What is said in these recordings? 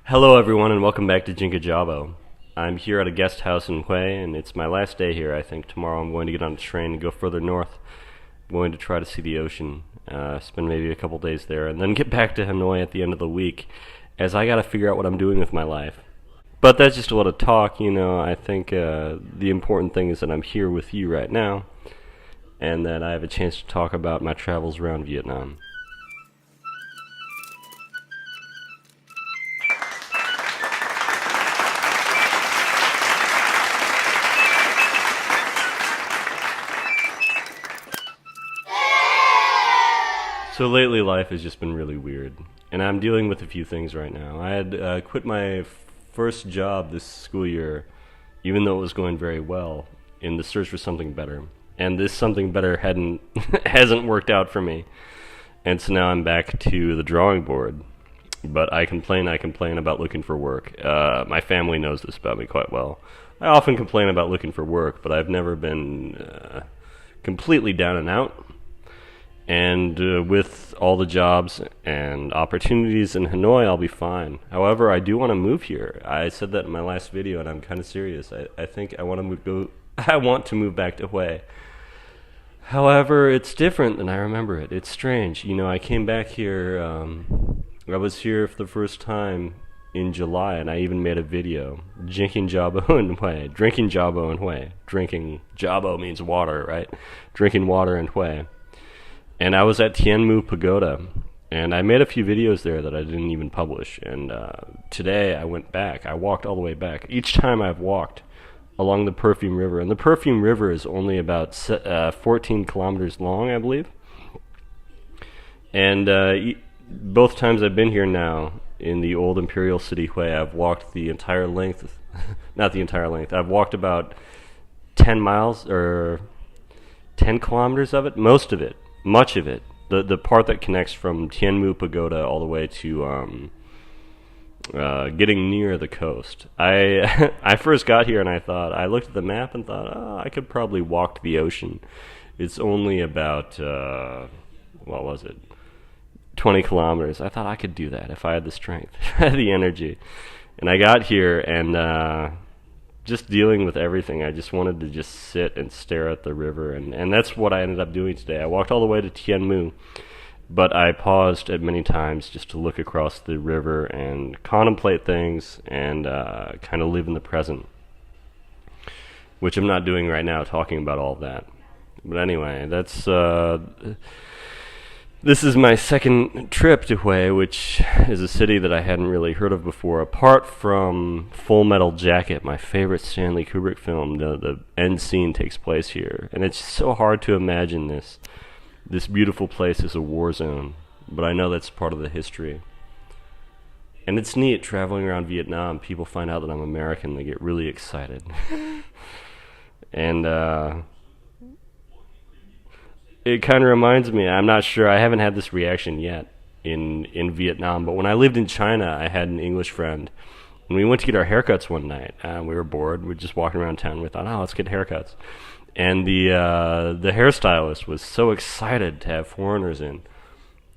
Hello, everyone, and welcome back to Jinka Jabo. I'm here at a guest house in Hue, and it's my last day here. I think tomorrow I'm going to get on a train and go further north. I'm going to try to see the ocean, spend maybe a couple days there, and then get back to Hanoi at the end of the week, as I got to figure out what I'm doing with my life. But that's just a lot of talk, you know. I think the important thing is that I'm here with you right now, and that I have a chance to talk about my travels around Vietnam. So lately, life has just been really weird, and I'm dealing with a few things right now. I had quit my first job this school year, even though it was going very well, in the search for something better. And this something better hadn't hasn't worked out for me, and so now I'm back to the drawing board. But I complain about looking for work. My family knows this about me quite well. I often complain about looking for work, but I've never been completely down and out. And with all the jobs and opportunities in Hanoi, I'll be fine. However, I do want to move here. I said that in my last video, and I'm kind of serious. I think I want to I want to move back to Hue. However, it's different than I remember it. It's strange. You know, I came back here. I was here for the first time in July, and I even made a video. Drinking Jabo in Hue. Drinking Jabo in Hue. Drinking Jabo means water, right? Drinking water in Hue. And I was at Tien Mu Pagoda, and I made a few videos there that I didn't even publish. And today I went back. I walked all the way back. Each time I've walked along the Perfume River, and the Perfume River is only about 14 kilometers long, I believe. And both times I've been here now, in the old Imperial City Hue, I've walked the entire length, not the entire length, I've walked about 10 miles, or 10 kilometers of it, most of it. Much of it, the part that connects from Tien Mu Pagoda all the way to getting near the coast. I first got here and I looked at the map and thought, oh, I could probably walk to the ocean. It's only about, what was it, 20 kilometers. I thought I could do that if I had the strength, if I had the energy. And I got here and just dealing with everything. I just wanted to just sit and stare at the river, and that's what I ended up doing today. I walked all the way to Tien Mu, but I paused at many times just to look across the river and contemplate things and kind of live in the present, which I'm not doing right now, talking about all of that. But anyway, that's this is my second trip to Hue, which is a city that I hadn't really heard of before. Apart from Full Metal Jacket, my favorite Stanley Kubrick film, the end scene takes place here. And it's so hard to imagine this beautiful place as a war zone. But I know that's part of the history. And it's neat traveling around Vietnam. People find out that I'm American, they get really excited. And it kind of reminds me, I'm not sure, I haven't had this reaction yet in Vietnam, but when I lived in China, I had an English friend, and we went to get our haircuts one night. We were bored, we were just walking around town, we thought, oh, let's get haircuts. And the hairstylist was so excited to have foreigners in,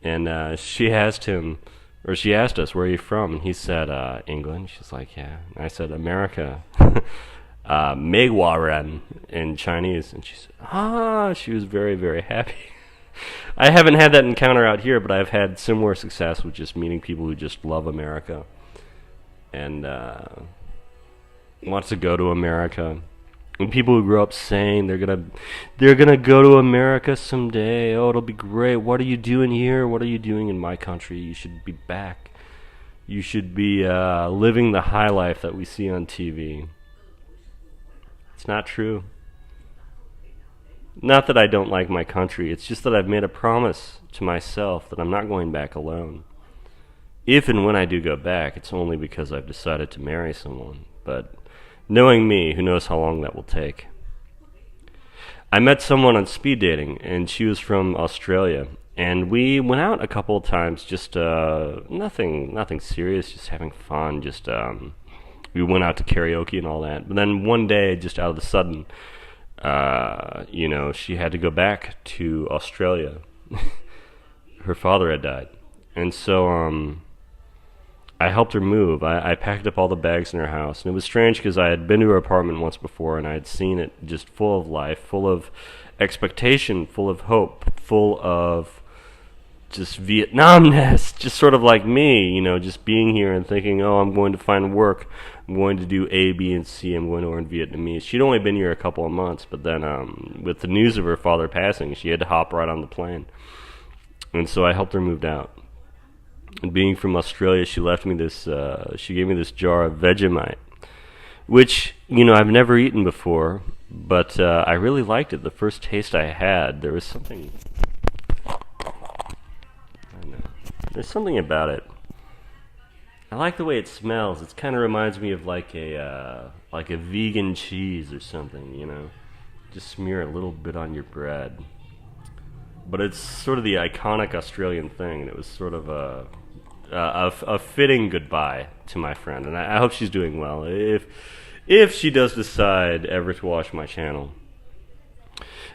and she asked us, where are you from? And he said, England. She's like, yeah. And I said, America. Megwaran in Chinese, and she said, she was very, very happy. I haven't had that encounter out here, but I've had similar success with just meeting people who just love America and wants to go to America. And people who grow up saying they're gonna go to America someday. Oh, it'll be great. What are you doing here? What are you doing in my country? You should be back. You should be living the high life that we see on TV. It's not true. Not that I don't like my country, it's just that I've made a promise to myself that I'm not going back alone. If and when I do go back, it's only because I've decided to marry someone. But knowing me, who knows how long that will take. I met someone on speed dating, and she was from Australia. And we went out a couple of times, just nothing serious, just having fun, just we went out to karaoke and all that. But then one day, just out of the sudden, she had to go back to Australia. Her father had died. And so I helped her move. I packed up all the bags in her house, and it was strange because I had been to her apartment once before, and I had seen it just full of life, full of expectation, full of hope, full of just Vietnamness, just sort of like me, just being here and thinking, oh, I'm going to find work, I'm going to do A, B, and C, I'm going to learn Vietnamese. She'd only been here a couple of months, but then with the news of her father passing, she had to hop right on the plane. And so I helped her move out. And being from Australia, she gave me this jar of Vegemite, which, I've never eaten before, but I really liked it. The first taste I had, there was something, there's something about it. I like the way it smells. It kind of reminds me of like a vegan cheese or something, Just smear a little bit on your bread. But it's sort of the iconic Australian thing, and it was sort of a fitting goodbye to my friend, and I hope she's doing well. If she does decide ever to watch my channel.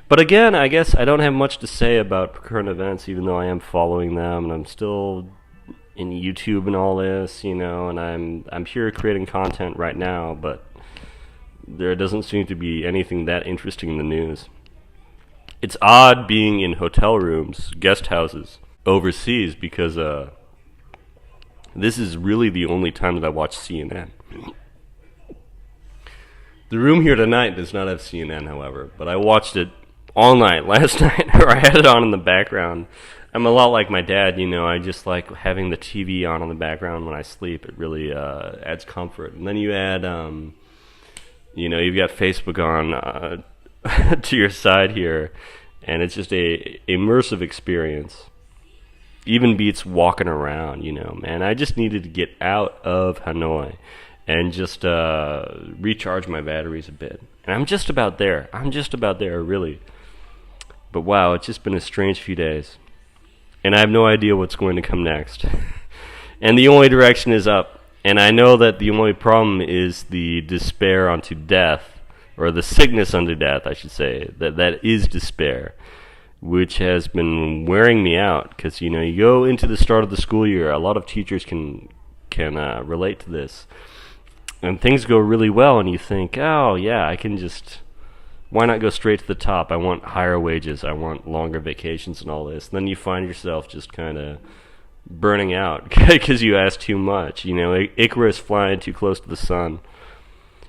But again, I guess I don't have much to say about current events, even though I am following them, and I'm still in YouTube and all this, and I'm here creating content right now, but there doesn't seem to be anything that interesting in the news. It's odd being in hotel rooms, guest houses, overseas, because this is really the only time that I watch CNN. The room here tonight does not have CNN, however, but I watched it all night last night, or I had it on in the background. I'm a lot like my dad, I just like having the TV on in the background when I sleep. It really adds comfort. And then you add, you've got Facebook on to your side here, and it's just a immersive experience. Even beats walking around, man. I just needed to get out of Hanoi and just recharge my batteries a bit. And I'm just about there. Really. But wow, it's just been a strange few days. And I have no idea what's going to come next. And the only direction is up. And I know that the only problem is the despair unto death, or the sickness unto death, I should say. That is despair, which has been wearing me out. Because, you go into the start of the school year, a lot of teachers can relate to this. And things go really well, and you think, oh, yeah, I can just... Why not go straight to the top? I want higher wages. I want longer vacations and all this. And then you find yourself just kind of burning out because you ask too much. Icarus flying too close to the sun.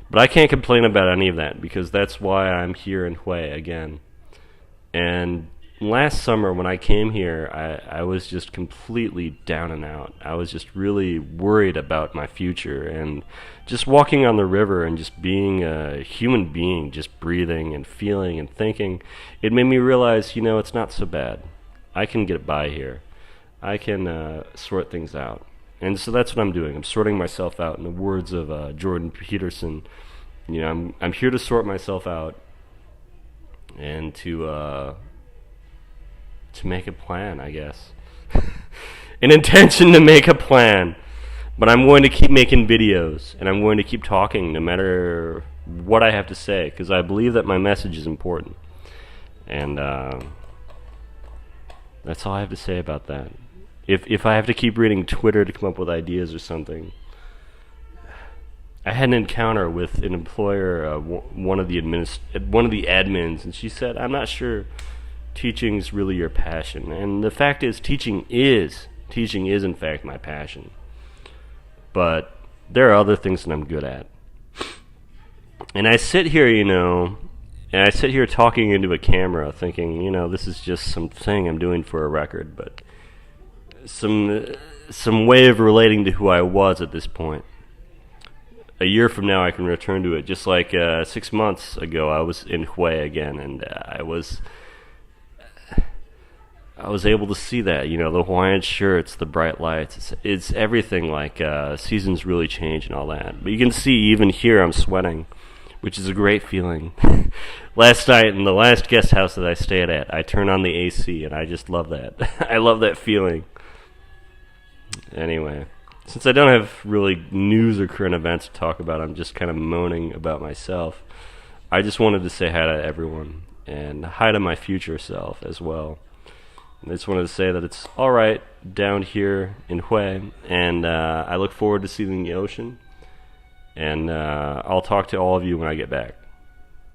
But I can't complain about any of that because that's why I'm here in Hue again. And last summer when I came here, I was just completely down and out. I was just really worried about my future, and just walking on the river and just being a human being, just breathing and feeling and thinking, it made me realize, it's not so bad. I can get by here. I can sort things out. And so that's what I'm doing. I'm sorting myself out. In the words of Jordan Peterson, I'm here to sort myself out and to make a plan, I guess. An intention to make a plan. But I'm going to keep making videos, and I'm going to keep talking no matter what I have to say, because I believe that my message is important. And that's all I have to say about that. If I have to keep reading Twitter to come up with ideas or something. I had an encounter with an employer, one of the admins, and she said, I'm not sure teaching's really your passion. And the fact is, teaching is in fact my passion. But there are other things that I'm good at. And I sit here, talking into a camera thinking, this is just something I'm doing for a record, but some way of relating to who I was at this point. A year from now I can return to it. Just like 6 months ago I was in Hue again, and I was able to see that, the Hawaiian shirts, the bright lights. It's everything like seasons really change and all that. But you can see even here I'm sweating, which is a great feeling. Last night in the last guest house that I stayed at, I turned on the AC, and I just love that. I love that feeling. Anyway, since I don't have really news or current events to talk about, I'm just kind of moaning about myself. I just wanted to say hi to everyone, and hi to my future self as well. I just wanted to say that it's all right down here in Hue, and I look forward to seeing the ocean. And I'll talk to all of you when I get back.